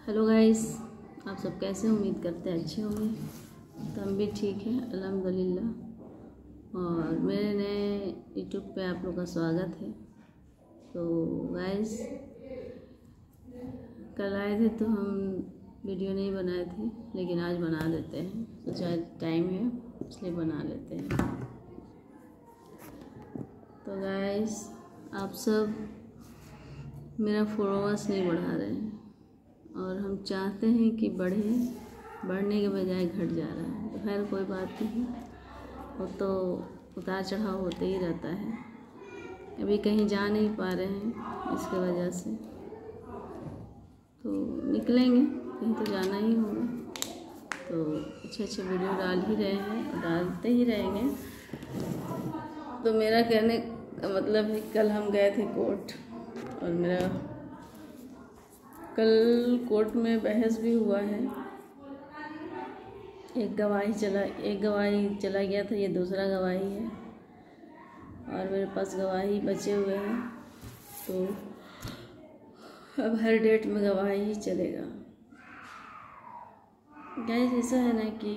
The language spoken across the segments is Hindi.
हेलो गाइस, आप सब कैसे हैं? उम्मीद करते हैं अच्छे होंगे। तो हम भी ठीक हैं अल्हम्दुलिल्लाह। और मेरे नए यूट्यूब पे आप लोग का स्वागत है। तो गाइस, कल आए थे तो हम वीडियो नहीं बनाए थे, लेकिन आज बना लेते हैं। सोचा टाइम है इसलिए बना लेते हैं। तो गाइस, आप सब मेरा फॉलोअर्स नहीं बढ़ा रहे हैं और हम चाहते हैं कि बढ़ने के बजाय घट जा रहा है। तो खैर कोई बात नहीं, वो तो उतार चढ़ाव होते ही रहता है। अभी कहीं जा नहीं पा रहे हैं इसके वजह से, तो निकलेंगे, कहीं तो जाना ही होगा। तो अच्छे वीडियो डाल ही रहे हैं और डालते ही रहेंगे। तो मेरा कहने का मतलब है, कल हम गए थे कोर्ट और मेरा कल कोर्ट में बहस भी हुआ है। एक गवाही चला गया था, ये दूसरा गवाही है और मेरे पास गवाही बचे हुए हैं। तो अब हर डेट में गवाही ही चलेगा। गाइस, ऐसा है ना कि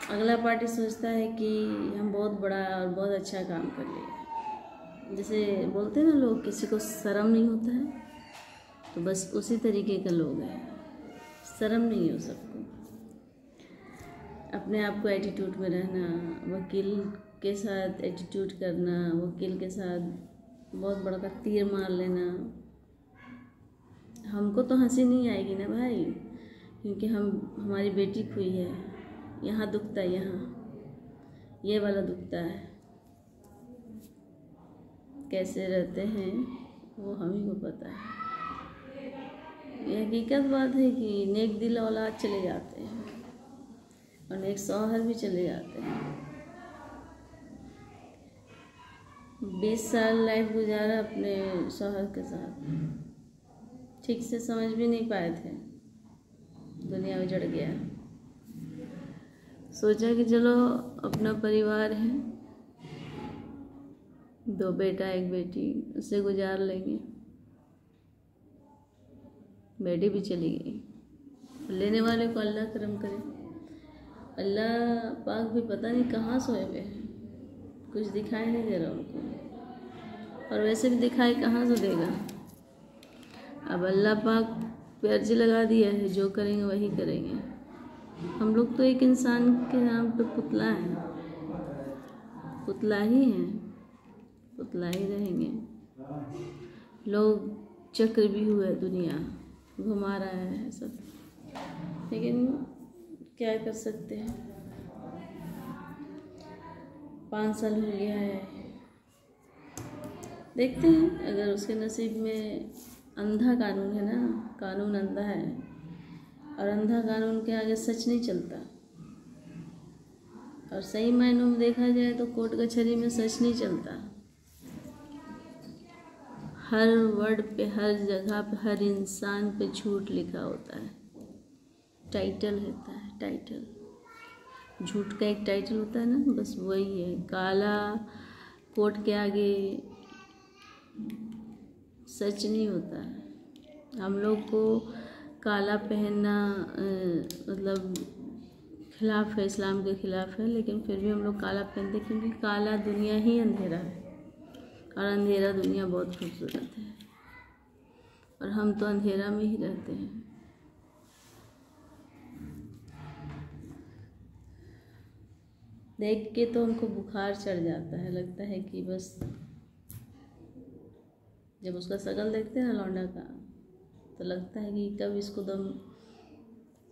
अगला पार्टी सोचता है कि हम बहुत बड़ा और बहुत अच्छा काम कर लिया। जैसे बोलते हैं ना लोग, किसी को शर्म नहीं होता है, तो बस उसी तरीके के लोग हैं। शर्म नहीं है सबको, अपने आप को एटीट्यूड में रहना, वकील के साथ एटीट्यूड करना, वकील के साथ बहुत बड़ा का तीर मार लेना। हमको तो हंसी नहीं आएगी ना भाई, क्योंकि हमारी बेटी खोई है। यहाँ दुखता है, यहाँ ये वाला दुखता है। कैसे रहते हैं वो हम ही को पता है। ये हकीकत बात है कि नेक दिल औलाद चले जाते हैं और नेक शौहर भी चले जाते हैं। 20 साल लाइफ गुजारा अपने शौहर के साथ, ठीक से समझ भी नहीं पाए थे, दुनिया उजड़ गया। सोचा कि चलो अपना परिवार है, 2 बेटा 1 बेटी, उससे गुजार लेंगे। बेटी भी चली गई। लेने वाले को अल्लाह करम करे। अल्लाह पाक भी पता नहीं कहाँ सोए हुए हैं, कुछ दिखाई नहीं दे रहा उनको, और वैसे भी दिखाई कहाँ से देगा। अब अल्लाह पाक पे अर्जी लगा दिया है, जो करेंगे वही करेंगे। हम लोग तो एक इंसान के नाम पे पुतला हैं, पुतला ही हैं, पुतला ही रहेंगे। लोग चक्र भी हुए, दुनिया घुमा रहा है सब, लेकिन क्या कर सकते हैं। 5 साल हो गया है, देखते हैं। अगर उसके नसीब में अंधा कानून है ना, कानून अंधा है और अंधा कानून के आगे सच नहीं चलता। और सही मायनों में देखा जाए तो कोर्ट कचहरी में सच नहीं चलता। हर वर्ड पे, हर जगह पे, हर इंसान पे झूठ लिखा होता है। टाइटल होता है, टाइटल। झूठ का एक टाइटल होता है ना, बस वही है। काला कोर्ट के आगे सच नहीं होता है। हम लोग को काला पहनना मतलब खिलाफ है, इस्लाम के खिलाफ है, लेकिन फिर भी हम लोग काला पहनते, क्योंकि काला दुनिया ही अंधेरा है और अंधेरा दुनिया बहुत खूबसूरत है, और हम तो अंधेरा में ही रहते हैं। देख के तो हमको बुखार चढ़ जाता है, लगता है कि बस जब उसका शक्ल देखते हैं ना लौंडा का, तो लगता है कि कब इसको दम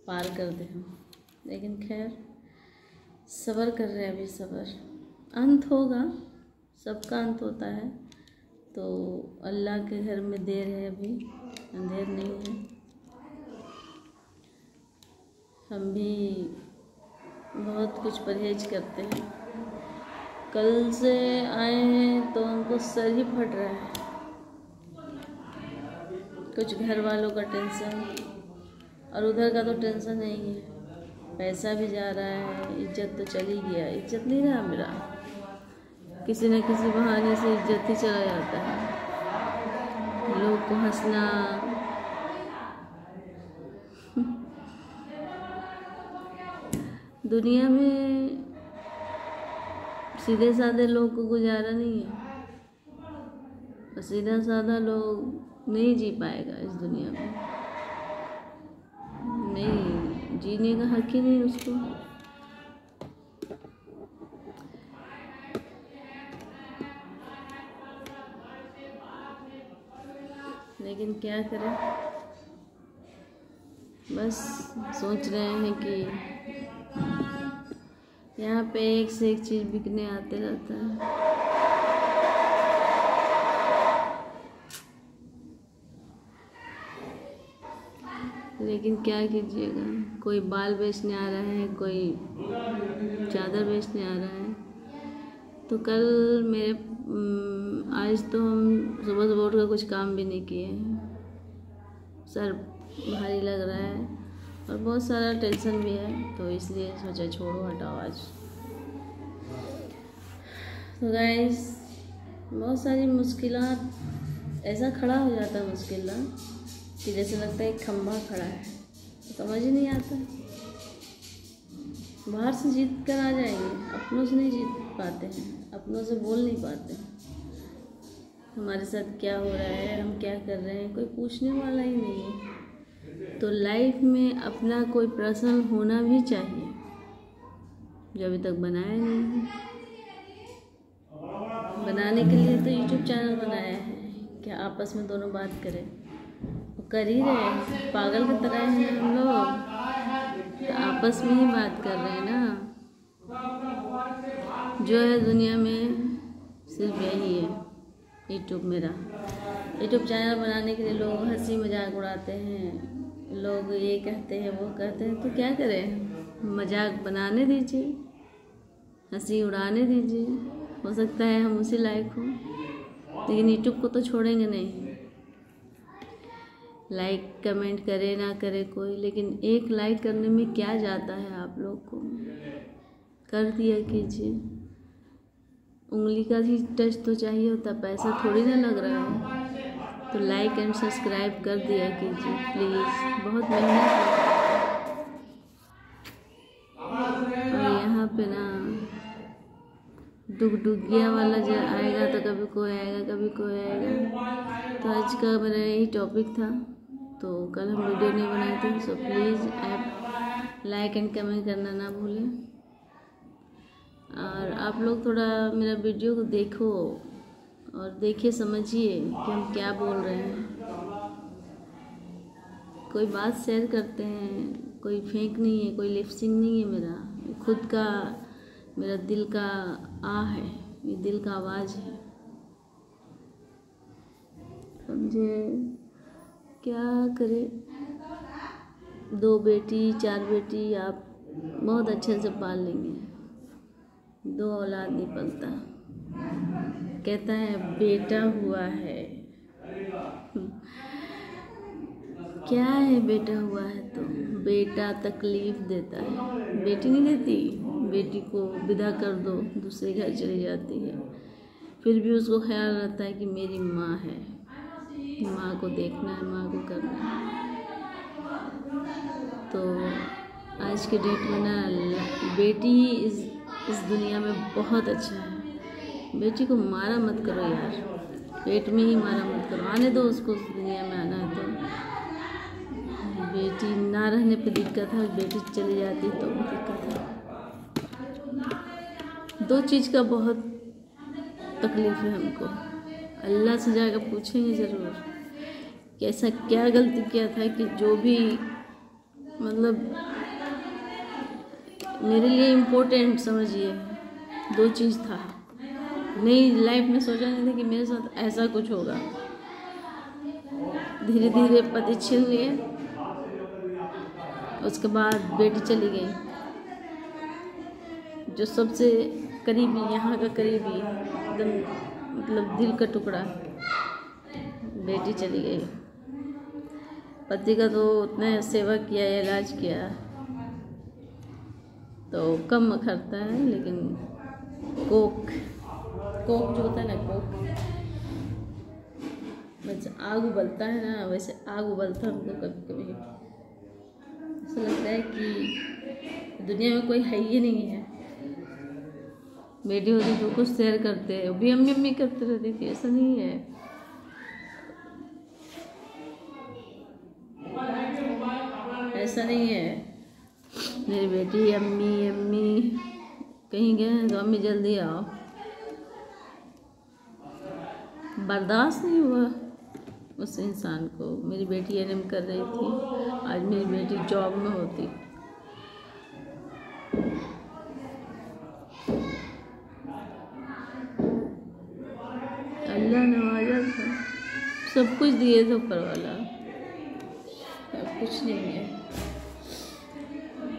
पार कर दे हम। लेकिन खैर सब्र कर रहे हैं, अभी सब्र, अंत होगा, सबका अंत होता है। तो अल्लाह के घर में देर है, अभी अंधेर नहीं है। हम भी बहुत कुछ परहेज करते हैं। कल से आए हैं तो हमको सर ही फट रहा है। कुछ घर वालों का टेंशन और उधर का तो टेंशन नहीं है। पैसा भी जा रहा है, इज्जत तो चली गया। इज्जत नहीं रहा मेरा, किसी न किसी बहाने से इज्जत ही चला जाता है। लोग को हंसना, दुनिया में सीधे साधे लोग को गुजारा नहीं है, और सीधा साधा लोग नहीं जी पाएगा इस दुनिया में, नहीं जीने का हक ही नहीं उसको। लेकिन क्या करें, बस सोच रहे हैं कि यहाँ पे एक से एक चीज़ बिकने आते रहता है। लेकिन क्या कीजिएगा, कोई बाल बेचने आ रहा है, कोई चादर बेचने आ रहा है। तो कल मेरे आज तो हम सुबह सुबह उठ कर कुछ काम भी नहीं किए हैं, सर भारी लग रहा है और बहुत सारा टेंशन भी है, तो इसलिए सोचा छोड़ो हटाओ आज। तो गाइस बहुत सारी मुश्किलात, ऐसा खड़ा हो जाता है मुश्किल कि जैसे लगता है एक खंभा खड़ा है, तो समझ ही नहीं आता। बाहर से जीत कर आ जाएंगे, अपनों से नहीं जीत पाते हैं, अपनों से बोल नहीं पाते हैं हमारे साथ क्या हो रहा है, हम क्या कर रहे हैं, कोई पूछने वाला ही नहीं है। तो लाइफ में अपना कोई पर्सन होना भी चाहिए, जो अभी तक बनाया नहीं है। बनाने के लिए तो यूट्यूब चैनल बनाया है, क्या आपस में दोनों बात करें, वो कर ही रहे हैं, पागल की तरह हैं हम लोग, तो आपस में ही बात कर रहे हैं ना। जो है दुनिया में सिर्फ यही है यूट्यूब मेरा। यूट्यूब चैनल बनाने के लिए लोग हंसी मजाक उड़ाते हैं, लोग ये कहते हैं वो कहते हैं, तो क्या करें, मजाक बनाने दीजिए, हंसी उड़ाने दीजिए, हो सकता है हम उसी लायक हों। लेकिन यूट्यूब को तो छोड़ेंगे नहीं, लाइक कमेंट करे ना करे कोई, लेकिन एक लाइक करने में क्या जाता है आप लोग को, कर दिया कीजिए। उंगली का ही टच तो चाहिए होता, पैसा थोड़ी ना लग रहा है। तो लाइक एंड सब्सक्राइब कर दिया कीजिए प्लीज़, बहुत मेहनत है। और यहाँ पे ना डुगडुगिया वाला जो आएगा तो कभी कोई आएगा कभी कोई आएगा। तो आज का मेरा यही टॉपिक था, तो कल हम वीडियो नहीं बनाए थे। सो प्लीज़ आप लाइक एंड कमेंट करना ना भूलें, और आप लोग थोड़ा मेरा वीडियो को देखो और देखिए, समझिए कि हम क्या बोल रहे हैं। कोई बात शेयर करते हैं, कोई फेक नहीं है, कोई लिपसिंग नहीं है, मेरा खुद का, मेरा दिल का है, ये दिल का आवाज़ है, समझे। क्या करे, 2 बेटी 4 बेटी आप बहुत अच्छे से पाल लेंगे, 2 औलाद नहीं पलता। कहता है बेटा हुआ है, क्या है बेटा हुआ है, तो बेटा तकलीफ देता है, बेटी नहीं देती। बेटी को विदा कर दो, दूसरे घर चली जाती है, फिर भी उसको ख्याल रहता है कि मेरी माँ है, माँ को देखना है, माँ को करना है। तो आज के डेट में ना बेटी इस दुनिया में बहुत अच्छा है। बेटी को मारा मत करो यार, पेट में ही मारा मत करो, आने दो उसको, उस दुनिया में आना है। तो बेटी ना रहने पे दिक्कत है, बेटी चली जाती तो भी दिक्कत है। 2 चीज़ का बहुत तकलीफ है हमको, अल्लाह से जाकर पूछेंगे ज़रूर कि ऐसा क्या गलती किया था कि जो भी मतलब मेरे लिए इम्पोर्टेंट समझिए 2 चीज़ था। नहीं, लाइफ में सोचा नहीं था कि मेरे साथ ऐसा कुछ होगा। धीरे धीरे पति छीन लिए, उसके बाद बेटी चली गई, जो सबसे करीबी, यहाँ का करीबी एकदम मतलब दिल का टुकड़ा, बेटी चली गई। पति का तो उतना सेवा किया, इलाज किया, तो कम खर्चा है, लेकिन कोक जो होता है ना, कोक वैसे आग उबलता है ना, वैसे आग उबलता है हमको कभी कभी। ऐसा लगता है कि दुनिया में कोई है ही नहीं है। बेटी होती तो कुछ शेयर करते, अभी अम्मी अम्मी करते रहती थी, ऐसा नहीं है। ऐसा नहीं है, मेरी बेटी अम्मी अम्मी कहीं गए तो अम्मी जल्दी आओ। बर्दाश्त नहीं हुआ उस इंसान को। मेरी बेटी एनएम कर रही थी, आज मेरी बेटी जॉब में होती। अल्लाह नवाजा था, सब कुछ दिए थे ऊपर वाला, अब कुछ नहीं है।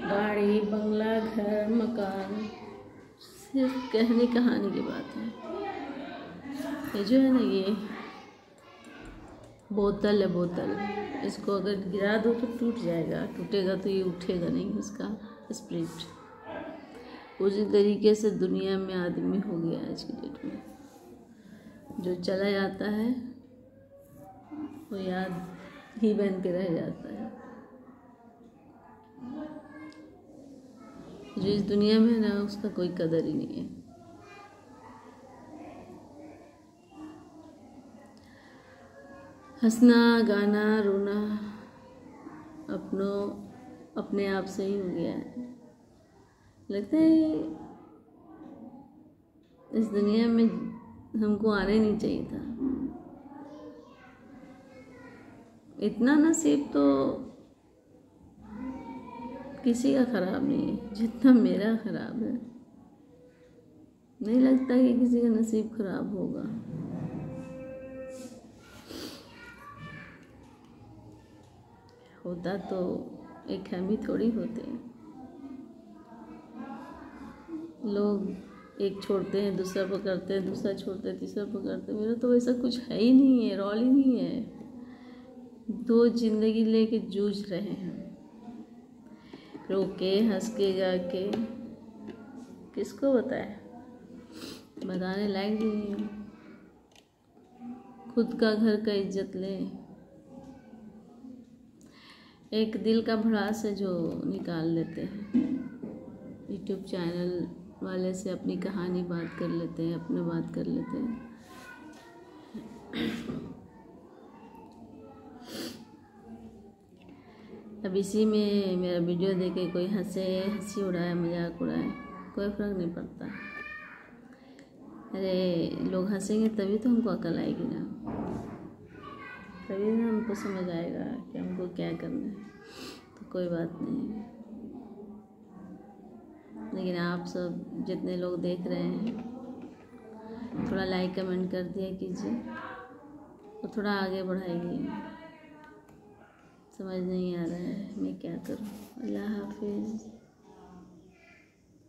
गाड़ी बंगला घर मकान सिर्फ कहने कहानी की बात है। ये जो है ना, ये बोतल है, बोतल, इसको अगर गिरा दो तो टूट जाएगा, टूटेगा तो ये उठेगा नहीं उसका स्पिरिट। उसी तरीके से दुनिया में आदमी हो गया आज की डेट में। जो चला जाता है वो याद ही बन के रह जाता है। जो इस दुनिया में है ना, उसका कोई कदर ही नहीं है। हंसना गाना रोना अपने आप से ही हो गया है। लगता है इस दुनिया में हमको आना ही नहीं चाहिए था। इतना नसीब तो किसी का खराब नहीं है जितना मेरा खराब है। नहीं लगता कि किसी का नसीब खराब होगा। होता तो एक हम ही थोड़ी होते हैं। लोग एक छोड़ते हैं, दूसरा पकड़ते हैं, दूसरा छोड़ते हैं, तीसरा पकड़ते हैं। मेरा तो वैसा कुछ है ही नहीं है, रोल ही नहीं है। दो जिंदगी लेके जूझ रहे हैं, रो के हंस के गा के। किसको बताए, बताने लायक भी नहीं है। खुद का घर का इज्जत ले। एक दिल का भड़ास है जो निकाल लेते हैं। यूट्यूब चैनल वाले से अपनी कहानी बात कर लेते हैं, अपने बात कर लेते हैं। अब इसी में मेरा वीडियो देखे कोई हंसे, हंसी उड़ाए, मजाक उड़ाए, कोई फर्क नहीं पड़ता। अरे लोग हंसेंगे तभी तो हमको अकल आएगी ना, तभी ना हमको समझ आएगा कि हमको क्या करना है। तो कोई बात नहीं। लेकिन आप सब जितने लोग देख रहे हैं, थोड़ा लाइक कमेंट कर दिया कीजिए और थोड़ा आगे बढ़ाइए। समझ नहीं आ रहा है मैं क्या करूं। अल्लाह हाफिज़।